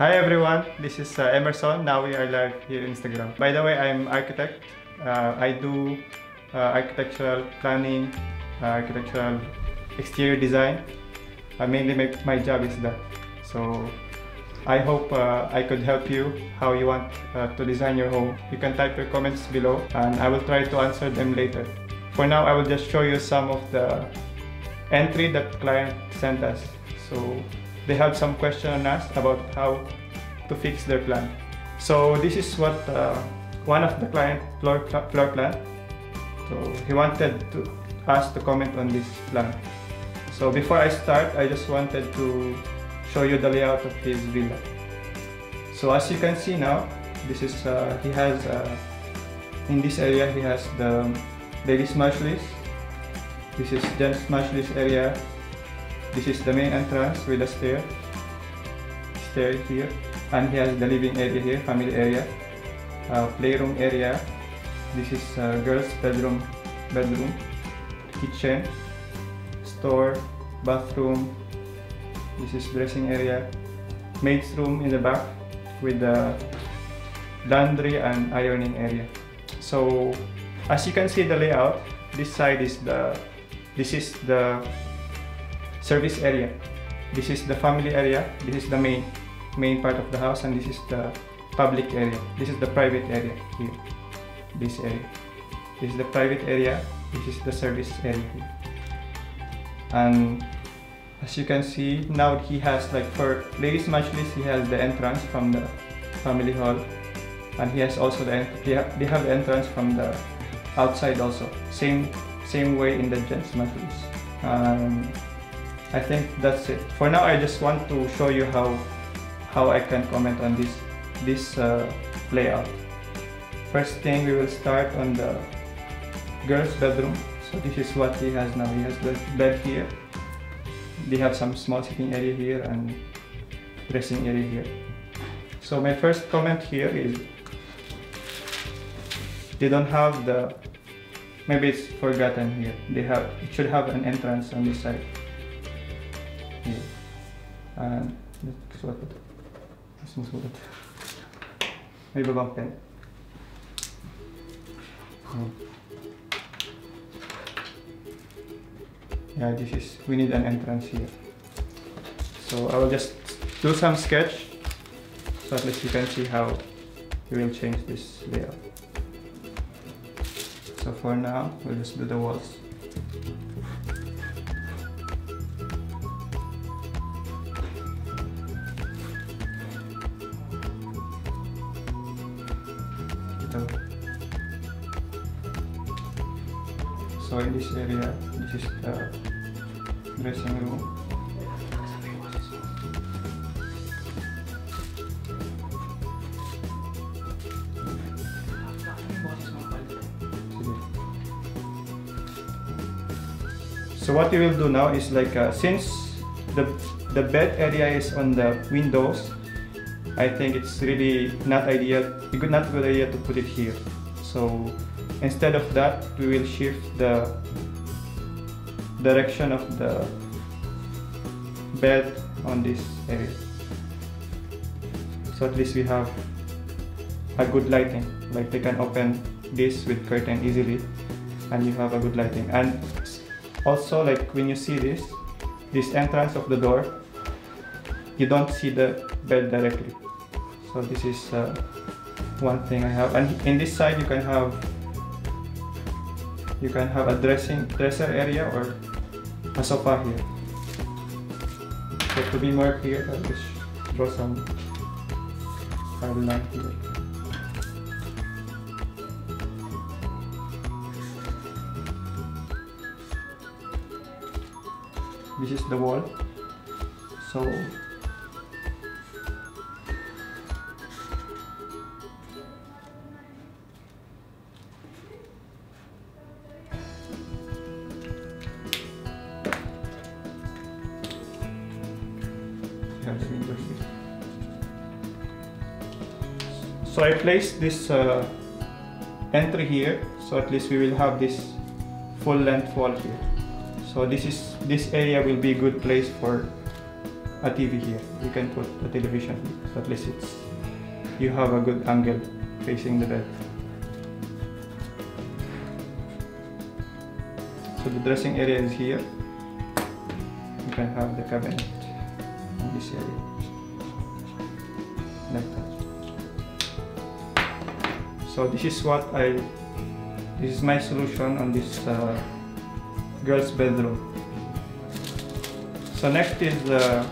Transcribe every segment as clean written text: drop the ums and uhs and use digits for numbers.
Hi everyone, this is Emerson. Now we are live here in Instagram. By the way, I'm architect. I do architectural planning, architectural exterior design. Mainly my job is that. So I hope I could help you how you want to design your home. You can type your comments below and I will try to answer them later. For now, I will just show you some of the entry that client sent us. So they have some question on us about how to fix their plan. So this is what one of the client floor plan. So he wanted us to comment on this plan. So before I start, I just wanted to show you the layout of his villa. So as you can see now, this is he has in this area he has the ladies' majlis. This is gents' majlis area. This is the main entrance with a stair here, and he has the living area here, family area, playroom area. This is girls' bedroom, kitchen, store, bathroom. This is dressing area, maid's room in the back with the laundry and ironing area. So as you can see the layout, this side is the service area. This is the family area. This is the main part of the house, and this is the public area. This is the private area here. This area. This is the private area. This is the service area here. And as you can see now, he has, like, for ladies' majlis, he has the entrance from the family hall, and he has also they have the entrance from the outside also. Same way in the gents' majlis. I think that's it. For now, I just want to show you how I can comment on this layout. First thing, we will start on the girls' bedroom. So this is what he has now. He has the bed here. They have some small sitting area here and dressing area here. So my first comment here is they don't have the, maybe it's forgotten here. It should have an entrance on this side. Here. And may ibang pen. Yeah, we need an entrance here. So I will just do some sketch so at least you can see how we will change this layout. So for now, we'll just do the walls. So in this area, this is the dressing room. So what we will do now is, like, since the bed area is on the windows, I think it's really not good idea to put it here. So instead of that, we will shift the direction of the bed on this area. So at least we have a good lighting. Like, they can open this with curtain easily, and you have a good lighting. And also, like, when you see this entrance of the door, you don't see the bed directly. So this is one thing I have. And in this side, you can have a dresser area or a sofa here. So to be more clear, I'll just draw some line here. This is the wall. So So I placed this entry here, so at least we will have this full length wall here. So this area will be a good place for a TV here. You can put a television here, so at least you have a good angle facing the bed. So the dressing area is here. You can have the cabinet in this area, like that. So this is my solution on this girl's bedroom. So next is the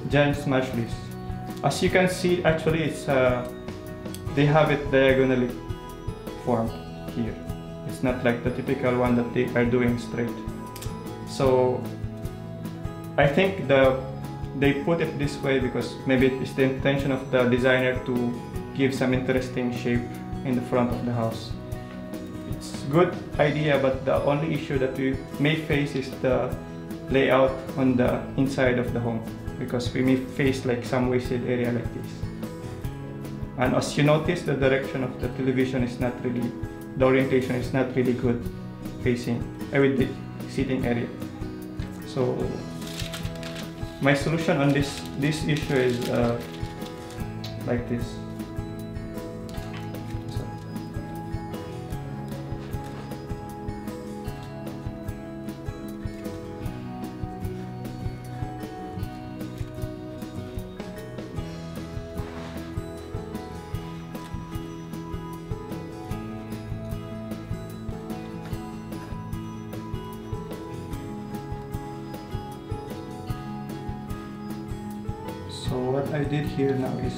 gents mattress. As you can see, actually it's they have it diagonally formed here. It's not like the typical one that they are doing straight. So I think they put it this way because maybe it's the intention of the designer to give some interesting shape in the front of the house. It's a good idea, but the only issue that we may face is the layout on the inside of the home, because we may face like some wasted area like this. And as you notice, the direction of the television is not really, the orientation is not really good facing with the seating area. So my solution on this issue is like this. So what I did here now is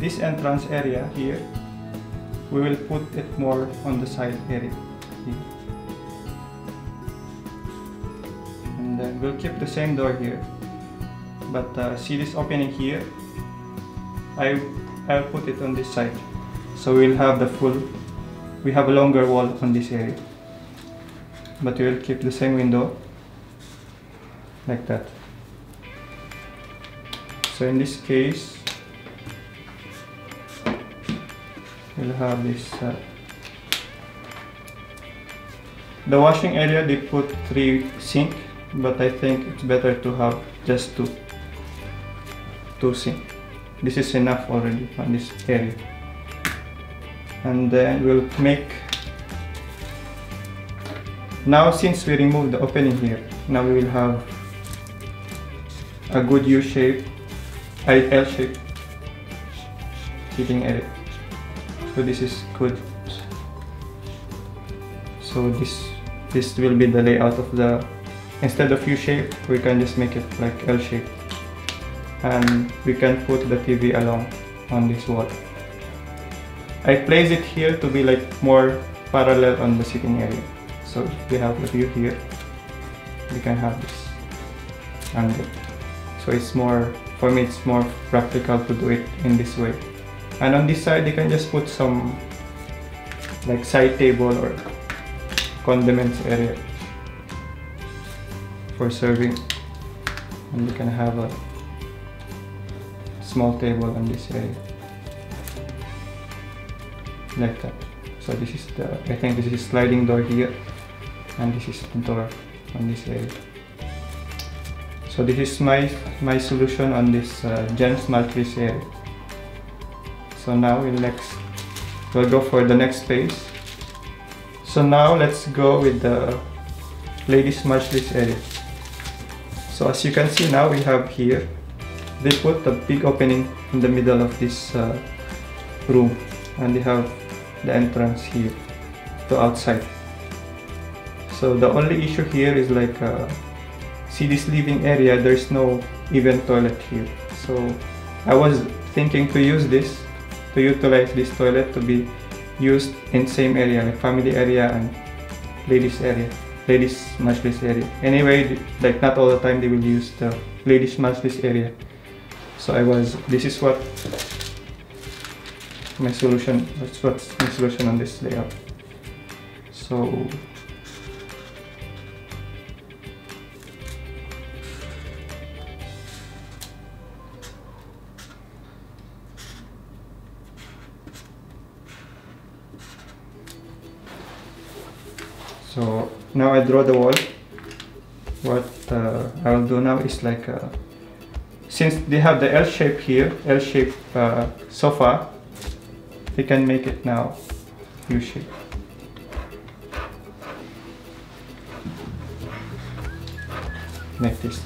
this entrance area here, we will put it more on the side area here. And then we'll keep the same door here, but see this opening here, I'll put it on this side, so we'll have we have a longer wall on this area, but we will keep the same window like that. So in this case, we'll have this the washing area, they put 3 sinks, but I think it's better to have just two sinks. This is enough already on this area. And then we'll make, now since we removed the opening here, now we will have a good U-shape, L-shape seating area. So this is good. So this will be the layout of the, instead of U-shape, we can just make it like L-shape, and we can put the TV along on this wall. I place it here to be like more parallel on the sitting area. So if we have the view here, we can have this angle. So it's more, for me it's more practical to do it in this way. And on this side, you can just put some like side table or condiments area for serving, and you can have a small table on this area like that. So this is the, I think this is sliding door here, and this is the door on this area. So this is my solution on this gents mattress area. So now we'll go for the next phase. So now let's go with the ladies mattress area. So as you can see, now we have here, they put a big opening in the middle of this room, and they have the entrance here to outside. So the only issue here is like see this living area, there's no even toilet here. So I was thinking to utilize this toilet to be used in same area, like family area and ladies mattress area. Anyway, like not all the time they will use the ladies mattress area. So this is what my solution, that's what's my solution on this layout. So So now I draw the wall. What I will do now is like, since they have the L shape here, L shape sofa, we can make it now U shape. Like this.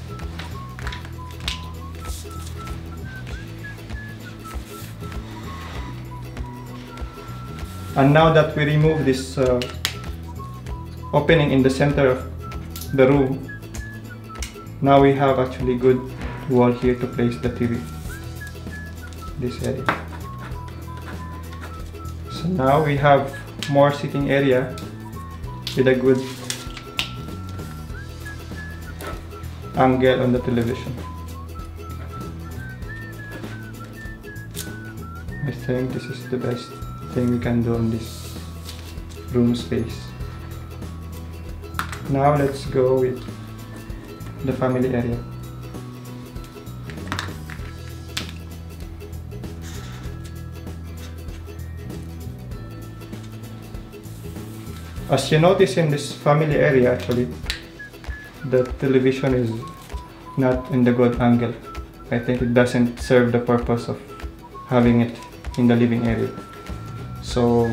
And now that we remove this opening in the center of the room, now we have actually good wall here to place the TV, this area. So now we have more sitting area with a good angle on the television. I think this is the best thing we can do in this room space. Now let's go with the family area. As you notice in this family area, actually the television is not in the good angle. I think it doesn't serve the purpose of having it in the living area. So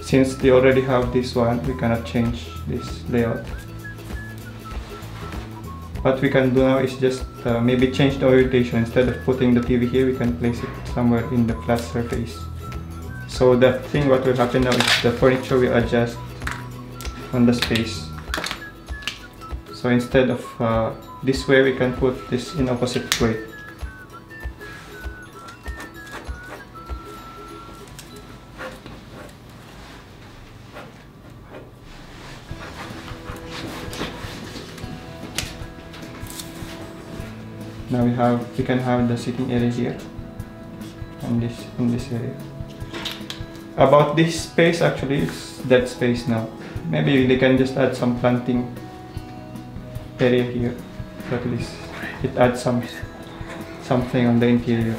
since they already have this one, we cannot change this layout. What we can do now is just maybe change the orientation. Instead of putting the TV here, we can place it somewhere in the flat surface. So the thing what will happen now is the furniture will adjust on the space. So instead of this way, we can put this in opposite way. Now we can have the sitting area here and this in this area. About this space, actually it's dead space now. Maybe they can just add some planting area here, so at least it adds something on the interior.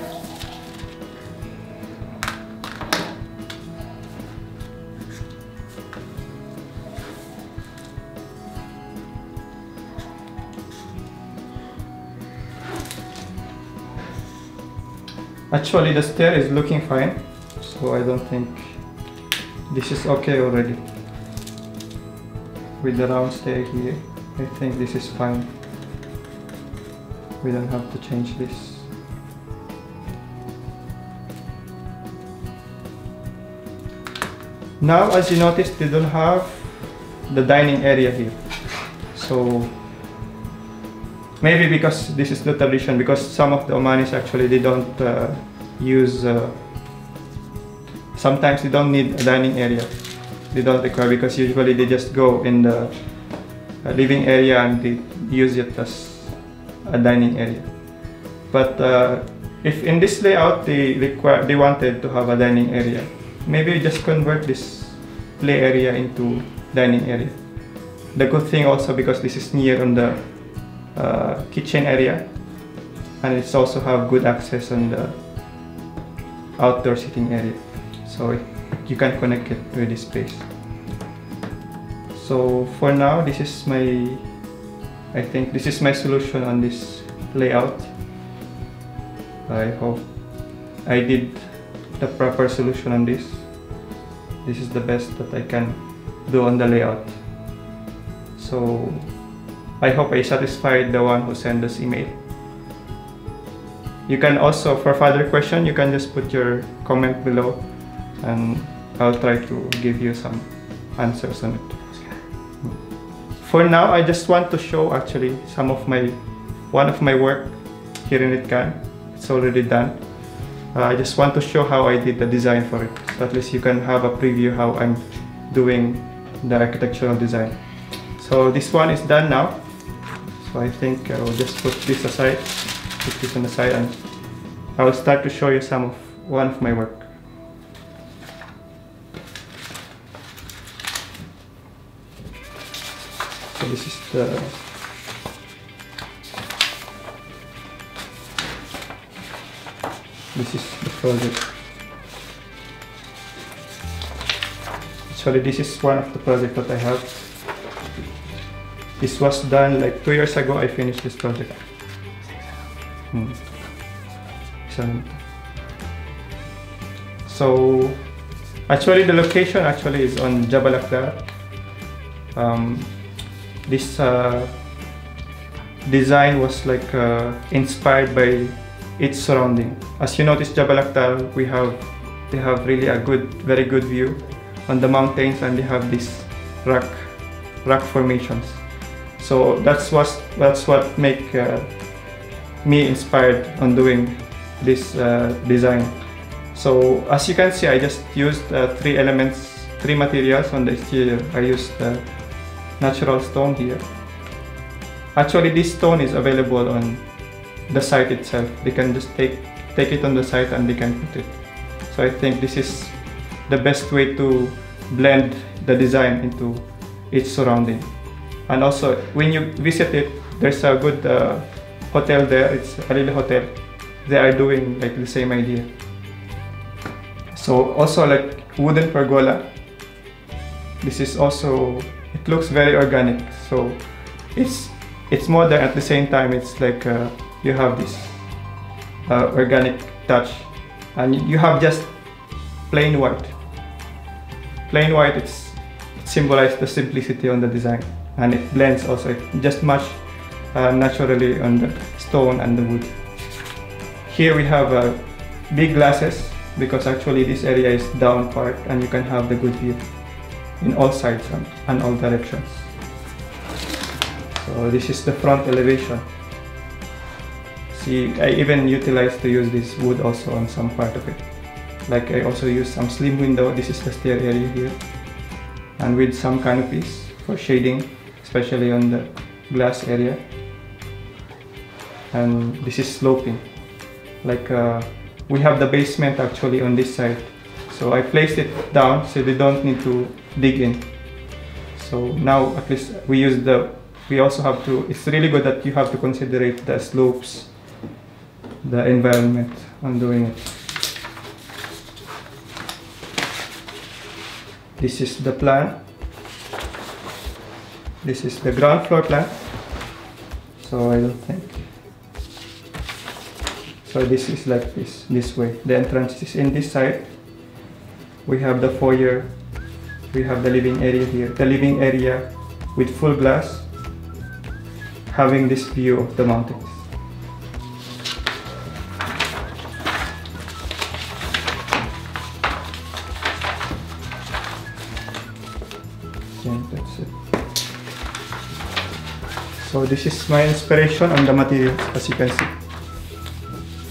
Actually the stair is looking fine, so I don't think this is okay already. With the round stair here, I think this is fine. We don't have to change this. Now as you notice, they don't have the dining area here. So maybe because this is the tradition, because some of the Omanis actually they don't use, sometimes they don't need a dining area. They don't require, because usually they just go in the living area and they use it as a dining area. But if in this layout they wanted to have a dining area, maybe just convert this play area into dining area. The good thing also, because this is near on the kitchen area, and it's also have good access on the outdoor sitting area, so you can connect it with this space. So for now, this is I think this is my solution on this layout. I hope I did the proper solution on this. This is the best that I can do on the layout. So I hope I satisfied the one who sent this email. You can also, for further question, you can just put your comment below and I'll try to give you some answers on it. For now, I just want to show actually one of my work here in ETQAN. It's already done. I just want to show how I did the design for it, so at least you can have a preview how I'm doing the architectural design. So this one is done now. So I think I will just put this aside, put this on the side, and I will start to show you one of my work. So this is the project. Actually, this is one of the projects that I have. This was done like 2 years ago. I finished this project. So actually the location actually is on Jabal Akhtar. This design was like inspired by its surrounding. As you notice, Jabal Akhtar, they have really a very good view on the mountains, and they have these rock formations. So that's what make me inspired on doing this design. So as you can see, I just used three materials on the exterior. I used natural stone here. Actually, this stone is available on the site itself. They can just take it on the site and they can put it. So I think this is the best way to blend the design into its surrounding. And also, when you visit it, there's a good hotel there. It's a little hotel. They are doing like the same idea. So also like wooden pergola. This is also, it looks very organic. So it's modern at the same time. It's like you have this organic touch, and you have just plain white. Plain white, it symbolizes the simplicity on the design, and it blends also. It just match naturally on the stone and the wood. Here we have big glasses, because actually this area is down part and you can have the good view in all sides and all directions. So this is the front elevation. See, I even utilized to use this wood also on some part of it. Like I also used some slim window. This is the stair area here, and with some canopies for shading, especially on the glass area. And this is sloping. Like we have the basement actually on this side, so I placed it down so they don't need to dig in. So now at least we also have to, it's really good that you have to consider the slopes, the environment on doing it. This is the plan. This is the ground floor plan. So I don't think. So this is like this way. The entrance is in this side. We have the foyer. We have the living area here. The living area with full glass, having this view of the mountains. And that's it. So this is my inspiration on the materials, as you can see.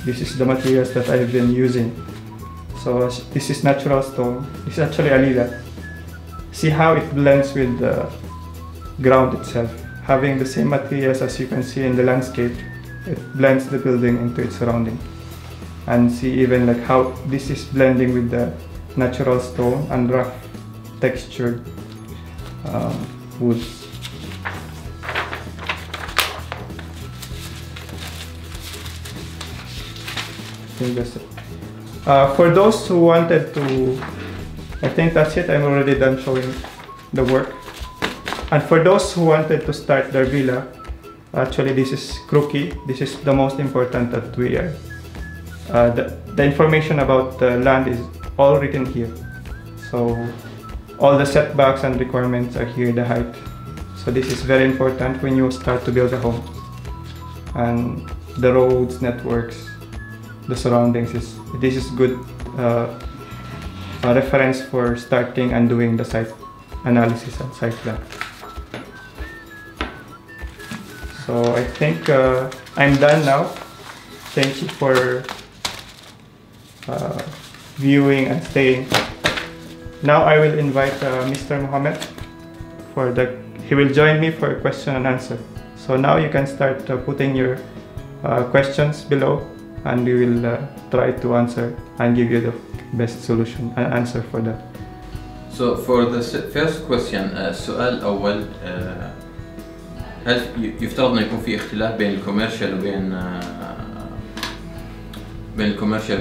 This is the materials that I've been using. So this is natural stone. This is actually alila. See how it blends with the ground itself. Having the same materials as you can see in the landscape, it blends the building into its surrounding. And see even like how this is blending with the natural stone and rough textured woods. For those who wanted to, I think that's it. I'm already done showing the work. And for those who wanted to start their villa, actually this is crookie. This is the most important that we are. The information about the land is all written here. So all the setbacks and requirements are here, the height. So this is very important when you start to build a home. And the roads, networks, the surroundings, this is good a reference for starting and doing the site analysis and site plan. So I think I'm done now. Thank you for viewing and staying. Now I will invite Mr. Mohammed he will join me for a question and answer. So now you can start putting your questions below, and we will try to answer and give you the best solution and answer for that. So for the first question, السؤال الأول هل يفترض أن يكون في اختلاف بين الكوميرشال وبين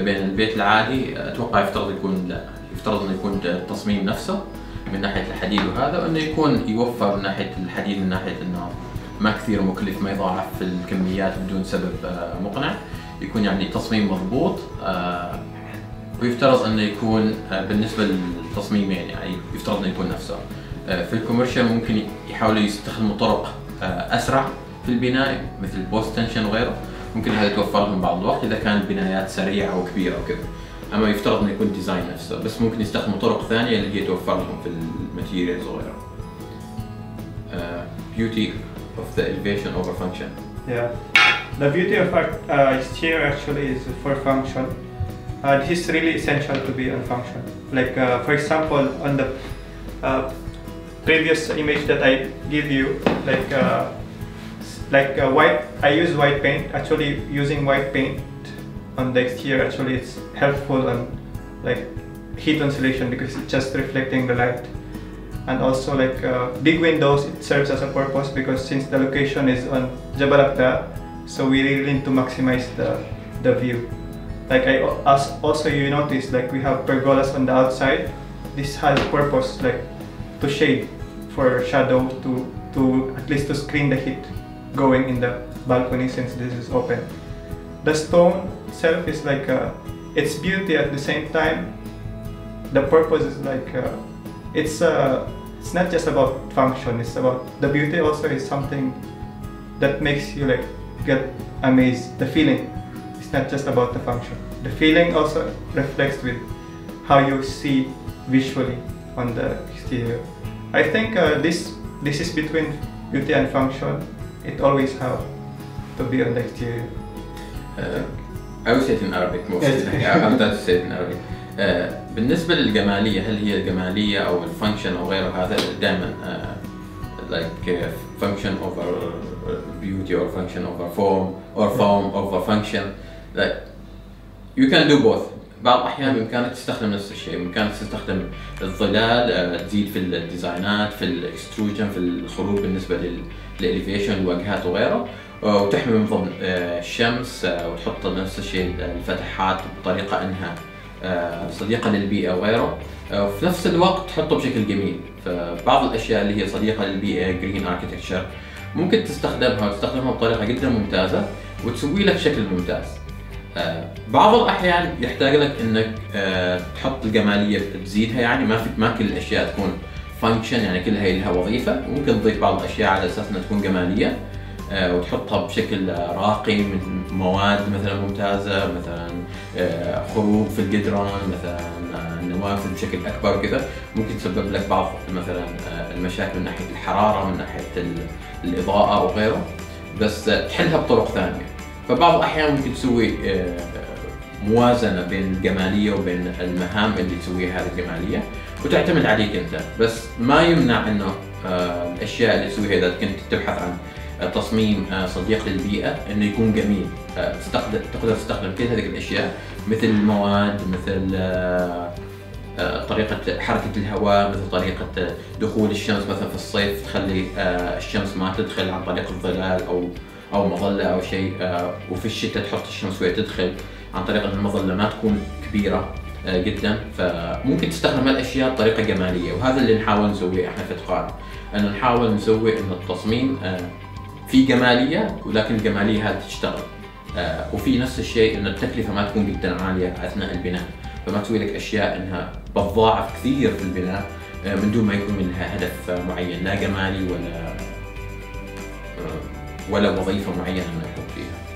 بين البيت العادي؟ أتوقع يفترض يكون لا، يفترض أن يكون التصميم نفسه من ناحية الحديد وهذا، وأنه يكون يوفر من ناحية الحديد من ناحية النار. ما كثير مكلف، ما يضاعف في الكميات بدون سبب مقنع، يكون يعني تصميم مضبوط. ويفترض انه يكون بالنسبه للتصميمين يعني يفترض انه يكون نفسه. في الكوميرشال ممكن يحاولوا يستخدموا طرق اسرع في البناء مثل بوست تنشن وغيره، ممكن هذا يتوفر لهم بعض الوقت اذا كانت البنايات سريعه وكبيره وكذا. اما يفترض انه يكون ديزاين نفسه، بس ممكن يستخدموا طرق ثانيه اللي هي توفر لهم في الماتيريالز وغيره. Beauty of the elevation over function. Yeah, the beauty of exterior actually is for function. This is really essential to be on function. Like for example, on the previous image that I give you, white, I use white paint. Actually, using white paint on the exterior actually it's helpful on like heat insulation because it's just reflecting the light. And also big windows, it serves as a purpose because since the location is on Jabal Akhtar, so we really need to maximize the view. Like also you notice like we have pergolas on the outside. This has purpose like to shade, for shadow, to at least to screen the heat going in the balcony since this is open. The stone itself is like its beauty at the same time. The purpose is like it's not just about function, it's about the beauty also is something that makes you like get amazed. The feeling, it's not just about the function. The feeling also reflects with how you see visually on the exterior. I think this is between beauty and function. It always have to be on the exterior. I will say it in Arabic mostly. I'm not to say it in Arabic. بالنسبة للجمالية، هل هي الجمالية أو الفانكشن أو غيره، هذا دائما like function over beauty or function over form or form over function. Like you can do both. بعض الأحيان بإمكانك تستخدم نفس الشيء، بإمكانك تستخدم الظلال تزيد في الديزاينات، في الاكستروجن، في الخروج بالنسبة للإليفيشن الواجهات وغيره، وتحمي من ضمن الشمس، وتحط نفس الشيء الفتحات بطريقة إنها صديقة للبيئة وغيره، وفي نفس الوقت تحطه بشكل جميل. فبعض الأشياء اللي هي صديقة للبيئة جرين اركيتكتشر ممكن تستخدمها بطريقة جدا ممتازة وتسوي لك شكل ممتاز. بعض الأحيان يحتاج لك إنك تحط الجمالية تزيدها، يعني ما كل الأشياء تكون فانكشن يعني كلها لها وظيفة، ممكن تضيف بعض الأشياء على أساس إنها تكون جمالية وتحطها بشكل راقي من مواد مثلا ممتازة، مثلا خروج في الجدران، مثلا نوافذ بشكل أكبر وكذا، ممكن تسبب لك بعض مثلا المشاكل من ناحية الحرارة، من ناحية الإضاءة وغيره، بس تحلها بطرق ثانية. فبعض الأحيان ممكن تسوي موازنة بين الجمالية وبين المهام اللي تسويها هذه الجمالية وتعتمد عليك أنت، بس ما يمنع إنه الأشياء اللي تسويها إذا كنت تبحث عن تصميم صديق للبيئة إنه يكون جميل، تقدر تستخدم كل هذه الأشياء مثل المواد، مثل طريقة حركة الهواء، مثل طريقة دخول الشمس مثلا في الصيف تخلي الشمس ما تدخل عن طريق الظلال أو مظلة أو شيء، وفي الشتاء تحط الشمس وهي تدخل عن طريق أن المظلة ما تكون كبيرة جدا. فممكن تستخدم هالأشياء بطريقة جمالية، وهذا اللي نحاول نسويه احنا في إتقان، أن نحاول نسوي أن التصميم في جمالية ولكن الجمالية هذه تشتغل، وفي نفس الشيء أن التكلفة ما تكون جدا عالية أثناء البناء، فما تسوي لك أشياء أنها بتضاعف كثير في البناء من دون ما يكون لها هدف معين، لا جمالي ولا وظيفة معينة نحط فيها.